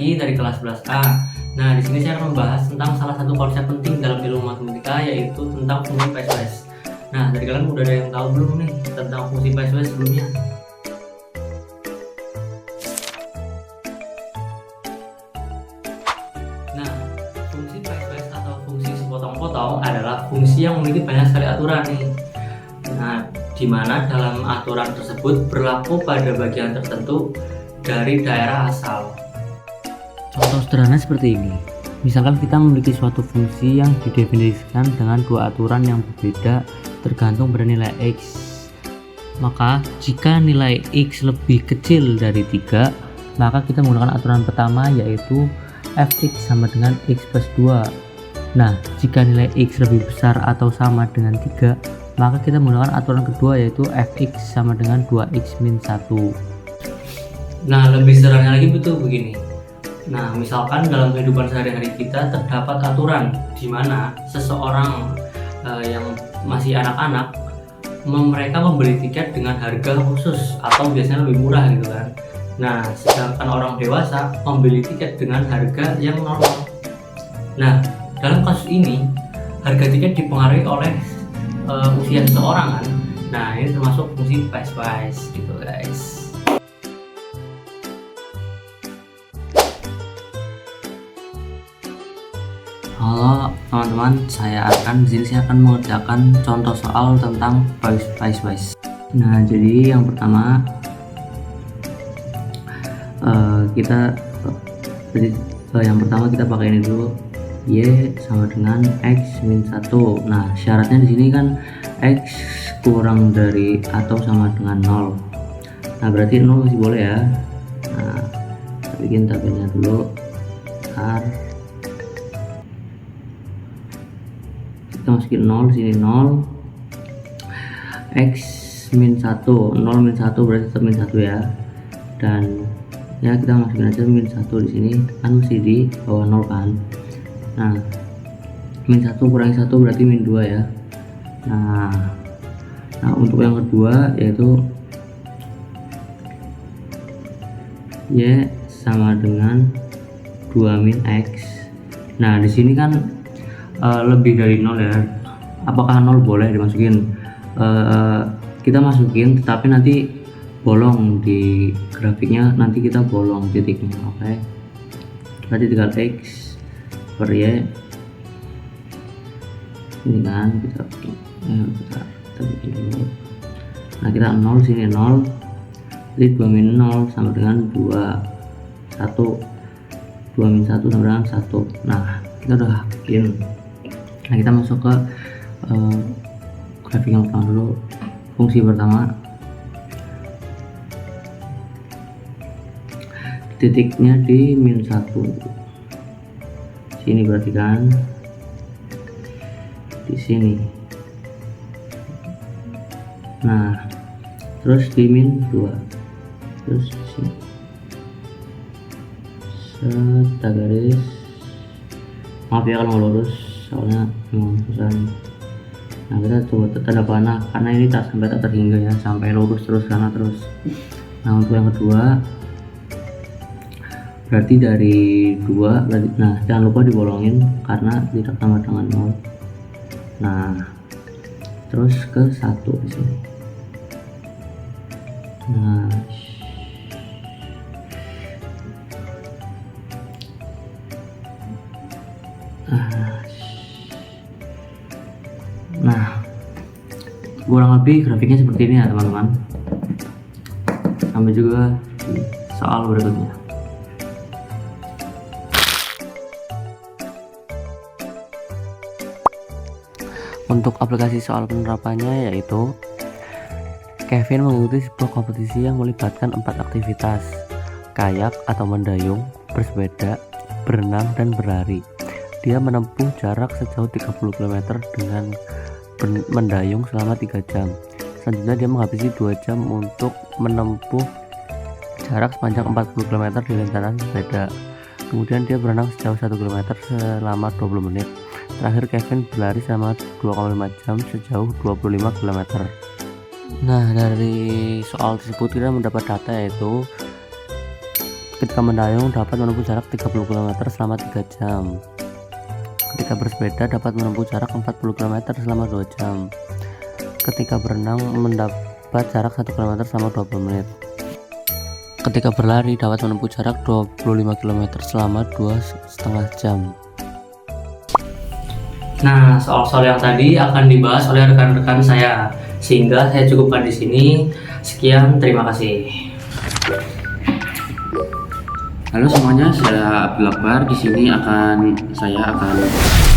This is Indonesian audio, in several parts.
lagi dari kelas 11A. Nah, di sini saya akan membahas tentang salah satu konsep penting dalam ilmu matematika, yaitu tentang fungsi PSWS. Nah, dari kalian udah ada yang tahu belum nih tentang fungsi PSWS sebelumnya? Nah, fungsi PSWS atau fungsi sepotong-potong adalah fungsi yang memiliki banyak sekali aturan nih. Nah, di mana dalam aturan tersebut berlaku pada bagian tertentu dari daerah asal. Contoh sederhana seperti ini. Misalkan kita memiliki suatu fungsi yang didefinisikan dengan dua aturan yang berbeda tergantung pada nilai X. Maka jika nilai X lebih kecil dari 3, maka kita menggunakan aturan pertama, yaitu fx sama dengan x plus 2. Nah, jika nilai X lebih besar atau sama dengan 3, maka kita menggunakan aturan kedua, yaitu fx sama dengan 2x min 1. Nah, lebih sederhananya lagi betul begini. Nah, misalkan dalam kehidupan sehari-hari kita terdapat aturan di mana seseorang yang masih anak-anak mereka membeli tiket dengan harga khusus atau biasanya lebih murah gitu kan. Nah, sedangkan orang dewasa membeli tiket dengan harga yang normal. Nah, dalam kasus ini harga tiket dipengaruhi oleh usia seseorang kan. Nah, ini termasuk fungsi PSWS gitu guys. Halo teman-teman, saya akan mengerjakan contoh soal tentang PSWS. Nah, jadi yang pertama kita pakai ini dulu, y sama dengan x min 1. Nah, syaratnya di sini kan x kurang dari atau sama dengan 0. Nah, berarti 0 masih boleh ya. Nah, kita bikin tabelnya dulu. Kita masukin 0 sini, 0 x min 1, 0 min 1 berarti tetap min 1 ya. Dan ya kita masukin aja min 1 di sini, kan masih di bawah 0 kan. Nah, min 1 kurangi 1 berarti min 2 ya. Nah, untuk yang kedua yaitu y sama dengan 2 min x. Nah, di sini kan lebih dari 0 ya. Apakah 0 boleh dimasukin? Kita masukin, tetapi nanti bolong di grafiknya, nanti kita bolong titiknya. Oke, berarti tinggal x per y ini kan kita bikin dulu. Nah, kita 0 sini 0, jadi 2 min 0 sama dengan 2 min 1 sama dengan 1. Nah, kita udah bikin. Nah, kita masuk ke grafik yang pertama dulu. Fungsi pertama, titiknya di min 1 sini, berarti kan di sini. Nah, terus di min 2, terus di sini set garis. Maaf ya kalau lurus, soalnya memang susah nih. Nah, kita coba tanda panah karena ini tak terhingga ya, sampai lurus terus karena terus. Nah, untuk yang kedua berarti dari 2 berarti, nah jangan lupa dibolongin karena tidak sama dengan 0. Nah, terus ke 1 di sini. Nah, kurang lebih grafiknya seperti ini ya teman-teman. Sampai juga di soal berikutnya. Untuk aplikasi soal penerapannya yaitu Kevin mengikuti sebuah kompetisi yang melibatkan 4 aktivitas: kayak atau mendayung, bersepeda, berenang, dan berlari. Dia menempuh jarak sejauh 30 km dengan mendayung selama 3 jam. Selanjutnya dia menghabisi 2 jam untuk menempuh jarak sepanjang 40 km di lintasan sepeda. Kemudian dia berenang sejauh 1 km selama 20 menit. Terakhir Kevin berlari selama 2,5 jam sejauh 25 km. Nah, dari soal tersebut kita mendapat data, yaitu Ketika mendayung dapat menempuh jarak 30 km selama 3 jam. Ketika bersepeda dapat menempuh jarak 40 km selama 2 jam. Ketika berenang mendapat jarak 1 km selama 20 menit. Ketika berlari dapat menempuh jarak 25 km selama 2,5 jam. Nah, soal-soal yang tadi akan dibahas oleh rekan-rekan saya, sehingga saya cukupkan di sini. Sekian, terima kasih. Halo semuanya, saya Abdul Akbar. Di sini saya akan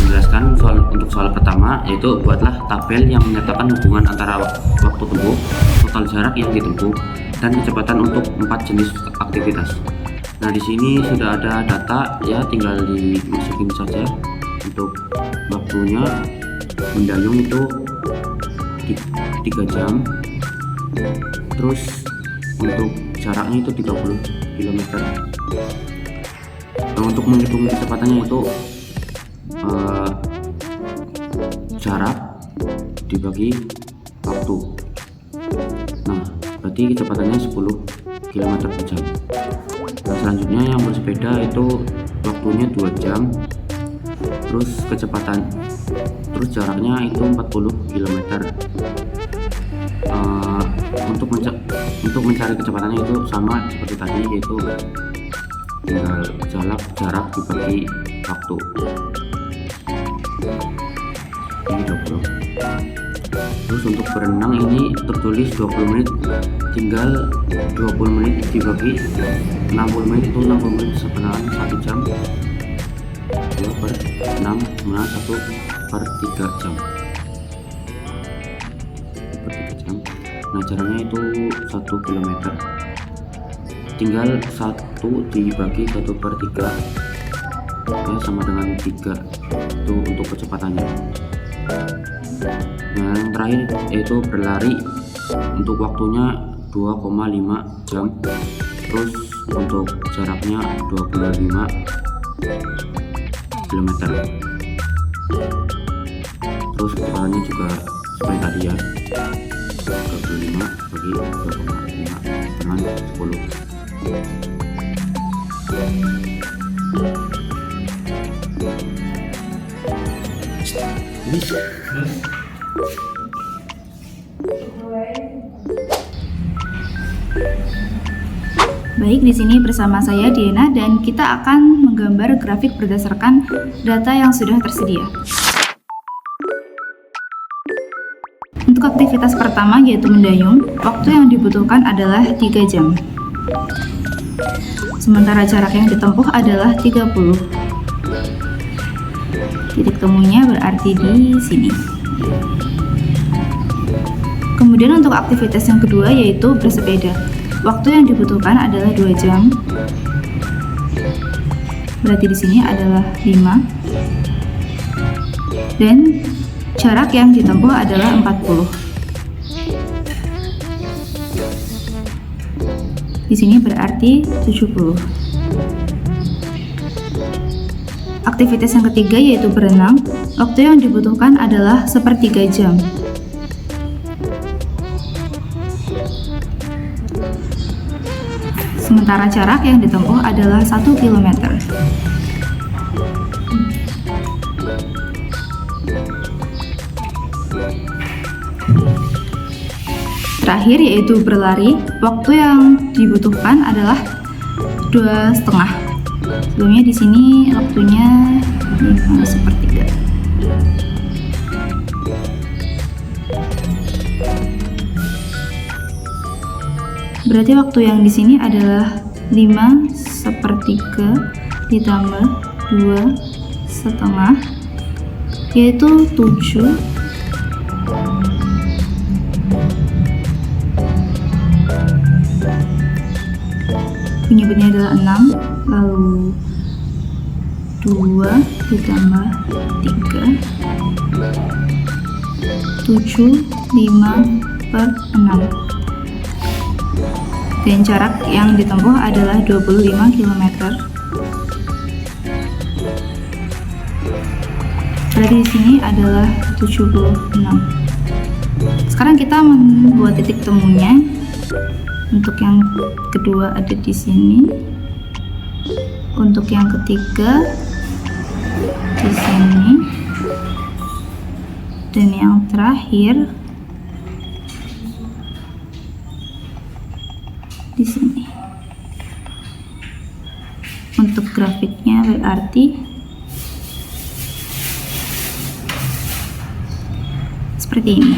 menjelaskan untuk soal pertama, yaitu buatlah tabel yang menyatakan hubungan antara waktu tempuh, total jarak yang ditempuh, dan kecepatan untuk 4 jenis aktivitas. Nah, di sini sudah ada data, ya tinggal dimasukin saja. Untuk waktunya mendayung itu 3 jam, terus untuk jaraknya itu 30 km. Nah, untuk menghitung kecepatannya itu jarak dibagi waktu. Nah, berarti kecepatannya 10 km per jam. Nah, selanjutnya yang bersepeda itu waktunya 2 jam, terus jaraknya itu 40 km. Untuk mencari kecepatannya itu sama seperti tadi, yaitu tinggal jarak dibagi waktu. Ini 20. Terus untuk berenang ini tertulis 20 menit, tinggal 20 menit dibagi 60 menit, itu 60 menit sebenarnya 1 jam, 2 per 6 mana 1 per 3 jam. Nah, jaraknya itu 1 km, tinggal 1 dibagi 1 per 3, ya, sama dengan 3. Itu untuk kecepatannya. Nah, yang terakhir yaitu berlari, untuk waktunya 2,5 jam, terus untuk jaraknya 25 km. Terus kecepatannya juga seperti tadi, ya, 25 bagi 2,5 dengan 10. Baik, di sini bersama saya Diana dan kita akan menggambar grafik berdasarkan data yang sudah tersedia. Untuk aktivitas pertama yaitu mendayung, waktu yang dibutuhkan adalah 3 jam. Sementara jarak yang ditempuh adalah 30. Titik temunya berarti di sini. Kemudian untuk aktivitas yang kedua yaitu bersepeda. Waktu yang dibutuhkan adalah 2 jam. Berarti di sini adalah 5. Dan jarak yang ditempuh adalah 40. Di sini berarti 70. Aktivitas yang ketiga yaitu berenang. Waktu yang dibutuhkan adalah 1/3 jam. Sementara jarak yang ditempuh adalah 1 km. Terakhir yaitu berlari, waktu yang dibutuhkan adalah 2,5. Sebelumnya di sini waktunya 5/3. Berarti waktu yang di sini adalah 5/3 ditambah 2,5, yaitu 7. Penyebutnya adalah 6, lalu 2 ditambah 3, 7, 5/6. Dan jarak yang ditempuh adalah 25 km. Berarti di sini adalah 76. Sekarang kita membuat titik temunya. Untuk yang kedua ada di sini. Untuk yang ketiga di sini, dan yang terakhir di sini. Untuk grafiknya berarti seperti ini.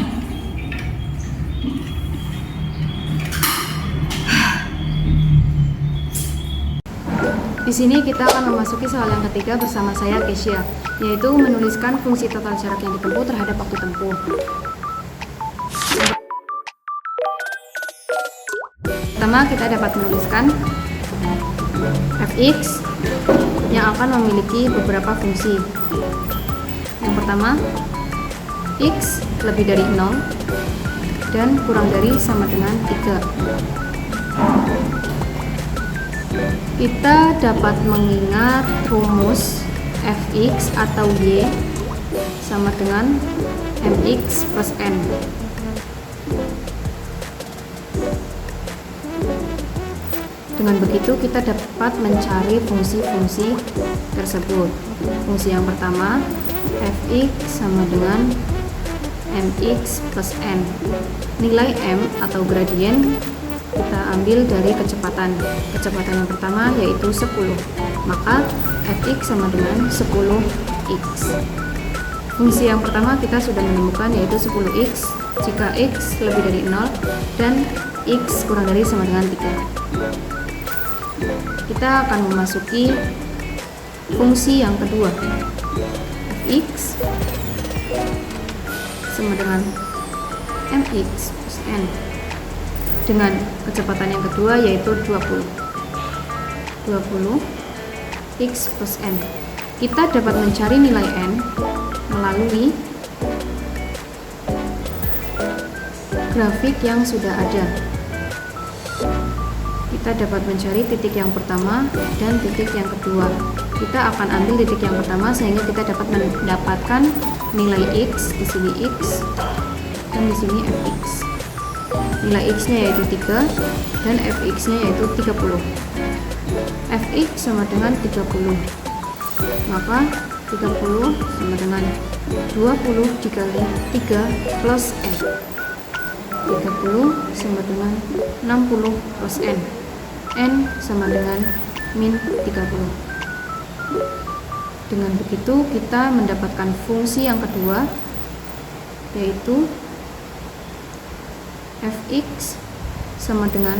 Di sini kita akan memasuki soal yang ketiga bersama saya Kesia, yaitu menuliskan fungsi total jarak yang ditempuh terhadap waktu tempuh. Pertama, kita dapat menuliskan fx yang akan memiliki beberapa fungsi. Yang pertama, x lebih dari 0 dan kurang dari sama dengan 3. Kita dapat mengingat rumus fx atau y sama dengan mx plus n. Dengan begitu kita dapat mencari fungsi-fungsi tersebut. Fungsi yang pertama, fx sama dengan mx plus n. Nilai m atau gradien kita ambil dari kecepatan. Kecepatan yang pertama yaitu 10. Maka fx sama dengan 10x. Fungsi yang pertama kita sudah menemukan yaitu 10x jika x lebih dari 0 dan x kurang dari sama dengan 3. Kita akan memasuki fungsi yang kedua. Fx sama dengan mx plus n dengan kecepatan yang kedua yaitu 20 x plus n. Kita dapat mencari nilai n melalui grafik yang sudah ada. Kita dapat mencari titik yang pertama dan titik yang kedua. Kita akan ambil titik yang pertama sehingga kita dapat mendapatkan nilai x, di sini x dan di sini fx. Nilai x-nya yaitu 3 dan fx-nya yaitu 30. Fx sama dengan 30. Maka 30 sama dengan 20 dikali 3 plus n. 30 sama dengan 60 plus n. N sama dengan min 30. Dengan begitu kita mendapatkan fungsi yang kedua yaitu fx sama dengan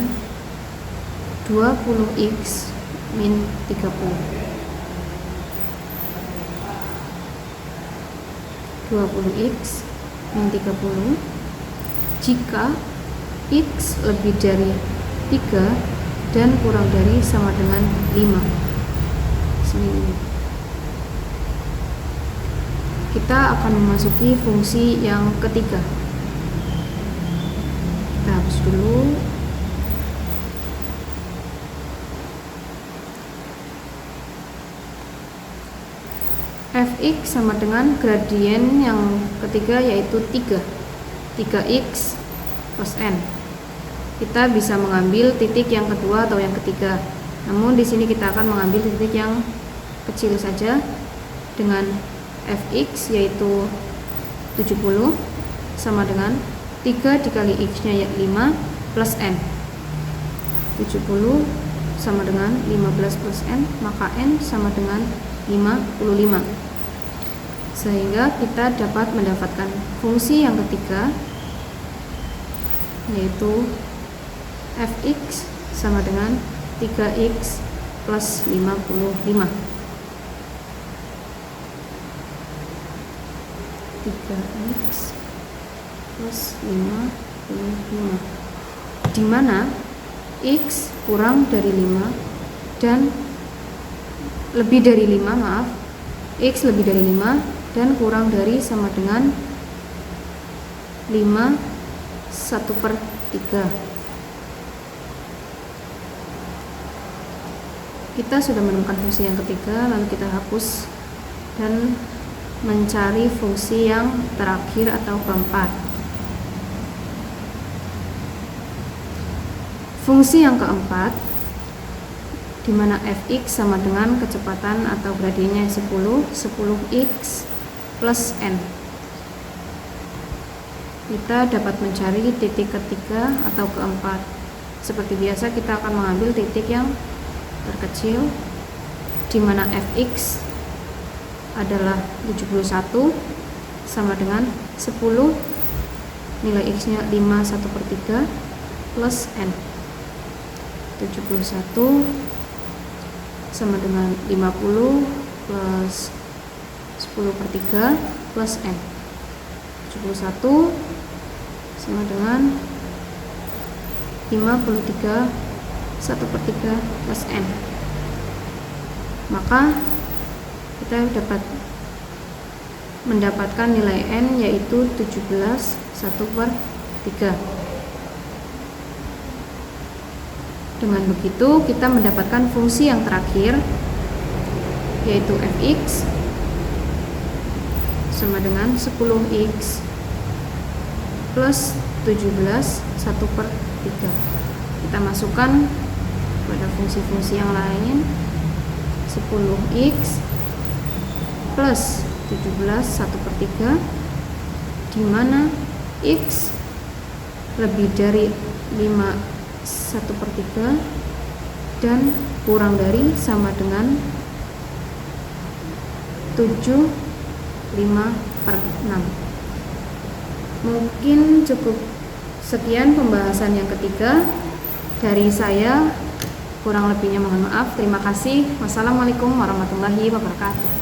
20x min 30. 20x min 30 jika x lebih dari 3 dan kurang dari sama dengan 5. Kita akan memasuki fungsi yang ketiga. Kita hapus dulu. Fx sama dengan gradien yang ketiga yaitu 3x plus n. Kita bisa mengambil titik yang kedua atau yang ketiga. Namun di sini kita akan mengambil titik yang kecil saja dengan fx yaitu 70 sama dengan 3 dikali x-nya 5 plus n. 70 sama dengan 15 plus n, maka n sama dengan 55. Sehingga kita dapat mendapatkan fungsi yang ketiga yaitu fx sama dengan 3x plus 55. 3x plus 55, di mana x kurang dari 5 dan lebih dari 5, maaf, x lebih dari 5 dan kurang dari sama dengan 5 1/3. Kita sudah menemukan fungsi yang ketiga, lalu kita hapus dan mencari fungsi yang terakhir atau keempat. Fungsi yang keempat di mana fx sama dengan kecepatan atau gradiennya 10x plus n. Kita dapat mencari titik ketiga atau keempat. Seperti biasa kita akan mengambil titik yang terkecil, di mana fx adalah 71 sama dengan 10, nilai x nya 5/1/3 plus n. 71 sama dengan 50 plus 10/3 plus n. 71 sama dengan 53 1/3 plus n. Maka kita dapat mendapatkan nilai n yaitu 17 1/3. Dengan begitu kita mendapatkan fungsi yang terakhir yaitu fx sama dengan 10x plus 17 1/3. Kita masukkan pada fungsi-fungsi yang lain, 10x plus 17 1/3, di mana x lebih dari 5 1/3 dan kurang dari sama dengan 7 5/6. Mungkin cukup sekian pembahasan yang ketiga dari saya. Kurang lebihnya mohon maaf. Terima kasih. Wassalamualaikum warahmatullahi wabarakatuh.